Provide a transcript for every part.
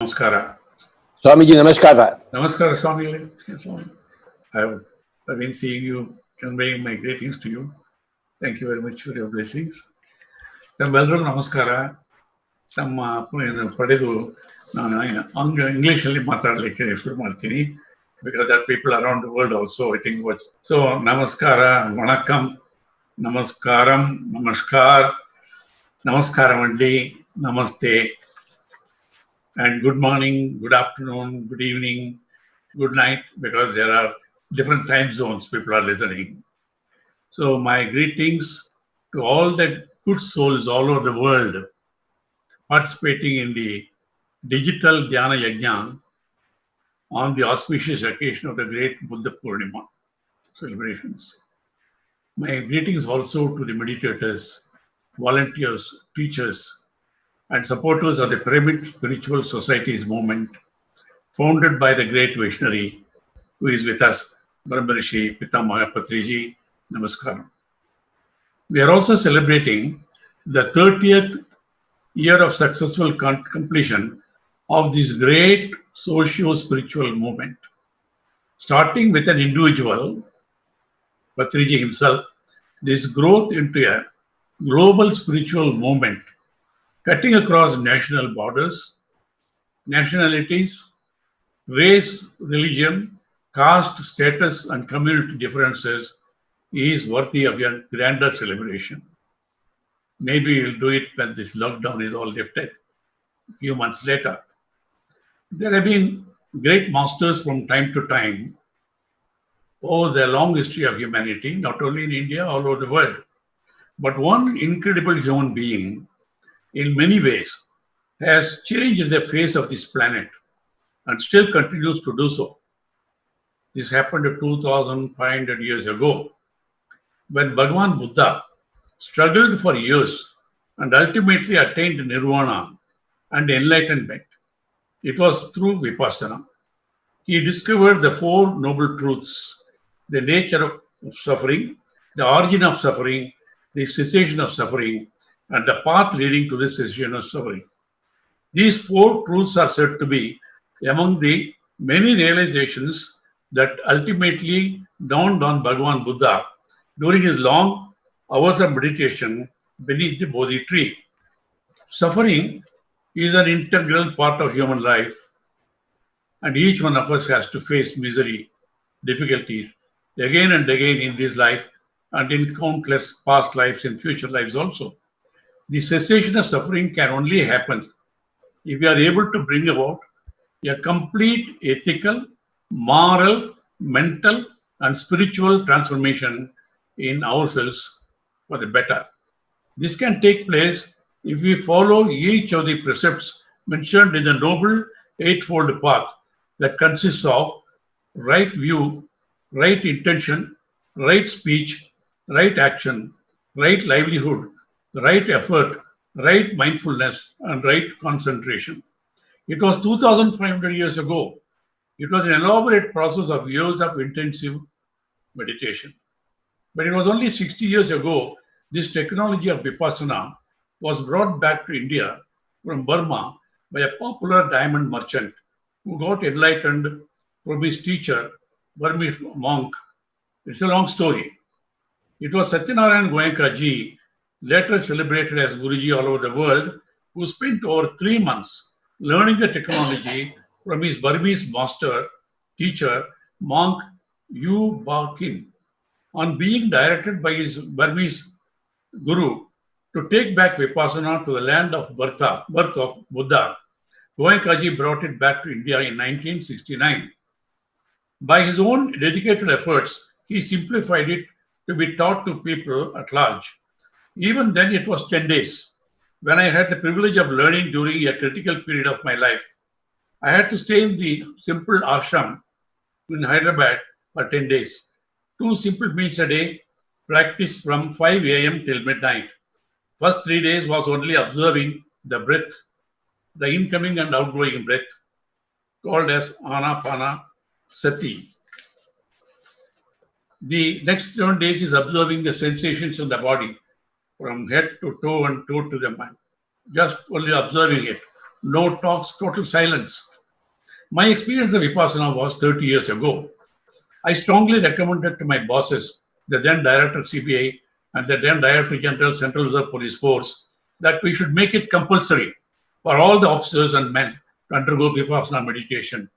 Namaskara. Swamiji, Namaskara. Namaskara, Swami. Swami. I've been seeing you, conveying my greetings to you. Thank you very much for your blessings. ತಮ್ಮೆಲ್ಲರಿಗೂ ನಮಸ್ಕಾರ. ತಮ್ಮ ಪಡೆದು ನಾನು ಇಂಗ್ಲೀಷಲ್ಲಿ ಮಾತಾಡಲಿಕ್ಕೆ ಶುರು ಮಾಡ್ತೀನಿ. Because there are people around the world also, I think. So, Namaskara, Vanakkam, Namaskaram, Namaskar, Namaskaramandi, Namaste, and good morning, good afternoon, good evening, good night, because there are different time zones people are listening. So my greetings to all the good souls all over the world participating in the digital Dhyana Yajna on the auspicious occasion of the great Buddha Purnima celebrations. My greetings also to the meditators, volunteers, teachers, and supporters of the Pyramid Spiritual Societies movement, founded by the great Vaishnari, who is with us, Brahmarishi Pitamaha Patriji. Namaskaram. We are also celebrating the 30th year of successful completion of this great socio-spiritual movement. Starting with an individual, Patriji himself, this growth into a global spiritual movement cutting across national borders, nationalities, race, religion, caste, status, and community differences is worthy of a grander celebration. Maybe we'll do it when this lockdown is all lifted, a few months later. There have been great masters from time to time over the long history of humanity, not only in India, all over the world. But one incredible human being, in many ways, has changed the face of this planet and still continues to do so. This happened 2,500 years ago, when Bhagavan Buddha struggled for years and ultimately attained nirvana and enlightenment. It was through Vipassana. He discovered the four noble truths: the nature of suffering, the origin of suffering, the cessation of suffering, and the path leading to the cessation of suffering. These four truths are said to be among the many realizations that ultimately dawned on Bhagavan Buddha during his long hours of meditation beneath the Bodhi tree. Suffering is an integral part of human life, and each one of us has to face misery, difficulties, again and again in this life and in countless past lives and future lives also. The cessation of suffering can only happen if we are able to bring about a complete ethical, moral, mental, and spiritual transformation in ourselves for the better. This can take place if we follow each of the precepts mentioned in the Noble Eightfold Path that consists of right view, right intention, right speech, right action, right livelihood, right effort, right mindfulness, and right concentration. It was 2,500 years ago. It was an elaborate process of years of intensive meditation. But it was only 60 years ago this technology of Vipassana was brought back to India from Burma by a popular diamond merchant who got enlightened from his teacher, Burmese monk. It's a long story. It was Satyanarayan Goenka ji, later celebrated as Guruji all over the world, who spent over 3 months learning the technology from his Burmese master, teacher, monk Yu Ba Kin. On being directed by his Burmese guru to take back Vipassana to the land of birth of Buddha, Goenka ji brought it back to India in 1969. By his own dedicated efforts, he simplified it to be taught to people at large. Even then, it was 10 days. When I had the privilege of learning during a critical period of my life, I had to stay in the simple ashram in Hyderabad for 10 days. 2 simple meals a day, practice from 5 a.m. till midnight. First 3 days was only observing the breath, the incoming and outgoing breath, called as Anapana Sati. The next 7 days is observing the sensations in the body, from head to toe and toe to the mind. Just only observing it, no talks, total silence. My experience of Vipassana was 30 years ago. I strongly recommended to my bosses, the then Director CBI and the then Director General Central Reserve Police Force, that we should make it compulsory for all the officers and men to undergo Vipassana meditation.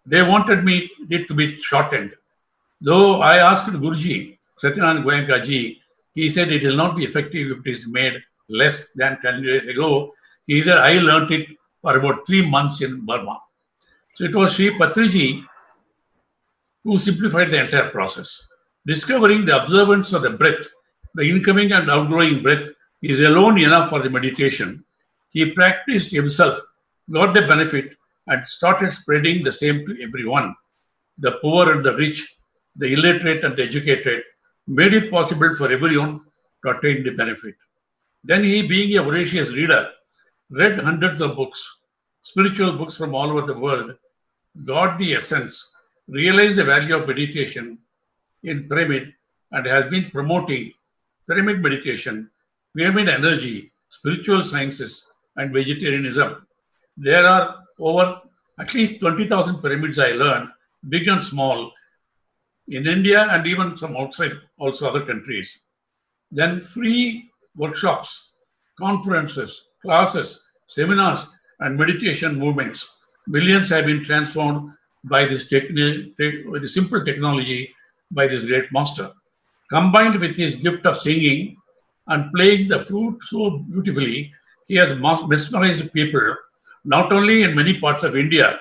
They wanted it to be shortened. Though I asked Guruji, Satyanarayana Goenka ji, he said it will not be effective if it is made less than 10 years ago. He said, I learnt it for about 3 months in Burma. So it was Sri Patriji who simplified the entire process. Discovering the observance of the breath, the incoming and outgoing breath is alone enough for the meditation. He practiced himself, got the benefit, and started spreading the same to everyone. The poor and the rich, the illiterate and the educated, made it possible for everyone to attain the benefit. Then he, being a voracious reader, read hundreds of books, spiritual books from all over the world, got the essence, realized the value of meditation in pyramid, and has been promoting pyramid meditation, pyramid energy, spiritual sciences, and vegetarianism. There are over at least 20,000 pyramids I learned, big and small, in India and even some outside, also other countries. Then free workshops, conferences, classes, seminars, and meditation movements. Millions have been transformed by this with the simple technology by this great master. Combined with his gift of singing and playing the flute so beautifully, he has mesmerized people, not only in many parts of India,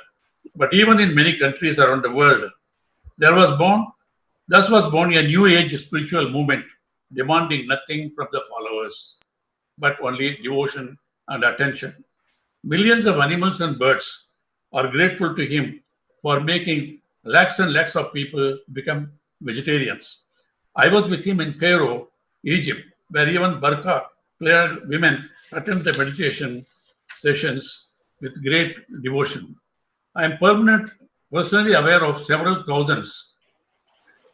but even in many countries around the world. Thus was born a new age spiritual movement, demanding nothing from the followers, but only devotion and attention. Millions of animals and birds are grateful to him for making lakhs and lakhs of people become vegetarians. I was with him in Cairo, Egypt, where even burqa-clad women attend the meditation sessions with great devotion. I am personally aware of several thousands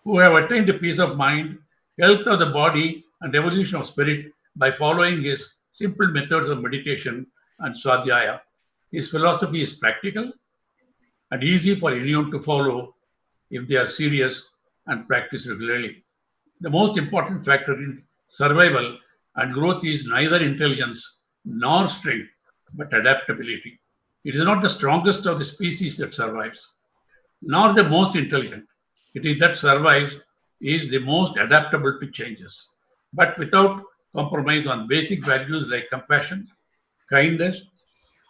who have attained peace of mind, health of the body, and evolution of spirit by following his simple methods of meditation and swadhyaya. His philosophy is practical and easy for anyone to follow if they are serious and practice regularly. The most important factor in survival and growth is neither intelligence nor strength, but adaptability. It is not the strongest of the species that survives, nor the most intelligent. It is that survives is the most adaptable to changes, but without compromise on basic values like compassion, kindness,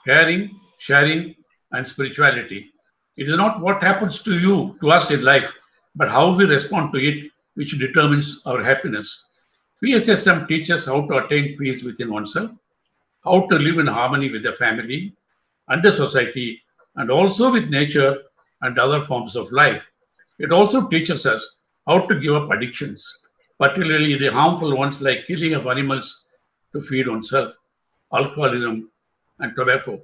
caring, sharing, and spirituality. It is not what happens to us in life, but how we respond to it, which determines our happiness. PSSM teaches how to attain peace within oneself, how to live in harmony with the family and the society, and also with nature and other forms of life. It also teaches us how to give up addictions, particularly the harmful ones like killing of animals to feed oneself, alcoholism, and tobacco.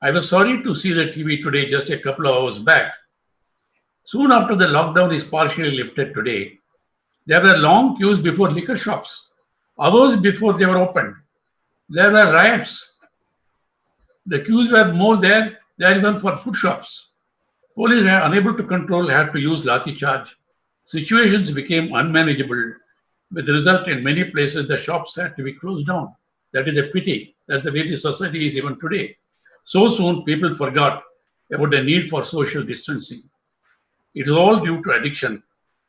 I was sorry to see the TV today just a couple of hours back. Soon after the lockdown is partially lifted today, there were long queues before liquor shops, hours before they were opened. There were riots. The queues were more there than even for food shops. Police were unable to control, had to use lathi charge. Situations became unmanageable, with the result in many places the shops had to be closed down. That is a pity. That's the way the society is even today. So soon people forgot about the need for social distancing. It is all due to addiction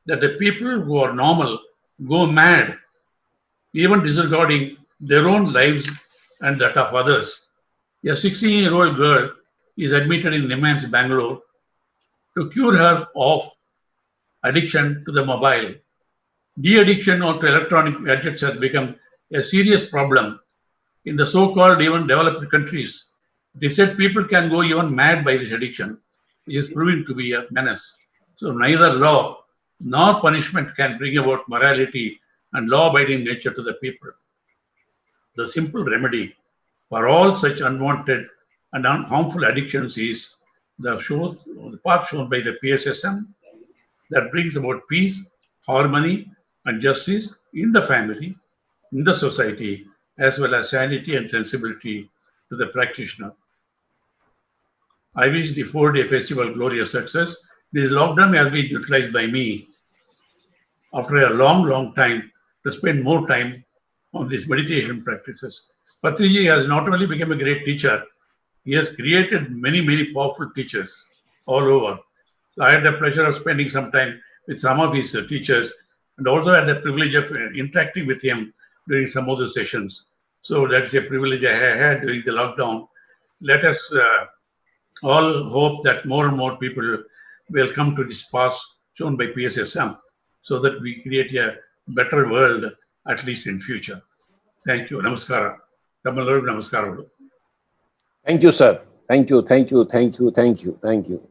that the people who are normal go mad, even disregarding their own lives and that of others. A 16-year-old girl is admitted in NIMHANS, Bangalore, to cure her of addiction to the mobile. De-addiction to electronic gadgets has become a serious problem in the so-called even developed countries. They said people can go even mad by this addiction, which is proving to be a menace. So neither law nor punishment can bring about morality and law-abiding nature to the people. The simple remedy for all such unwanted and harmful addictions is the path shown by the PSSM that brings about peace, harmony, and justice in the family, in the society, as well as sanity and sensibility to the practitioner. I wish the 4-day festival glorious success. This lockdown has been utilized by me after a long time to spend more time on these meditation practices. Patriji has not only become a great teacher, he has created many powerful teachers all over. I had the pleasure of spending some time with some of his teachers and also had the privilege of interacting with him during some of the sessions. So that's a privilege I had during the lockdown. Let us all hope that more and more people will come to this path shown by PSSM so that we create a better world, at least in future. Thank you. Namaskara. Tamil Namaskara. Thank you, sir. Thank you.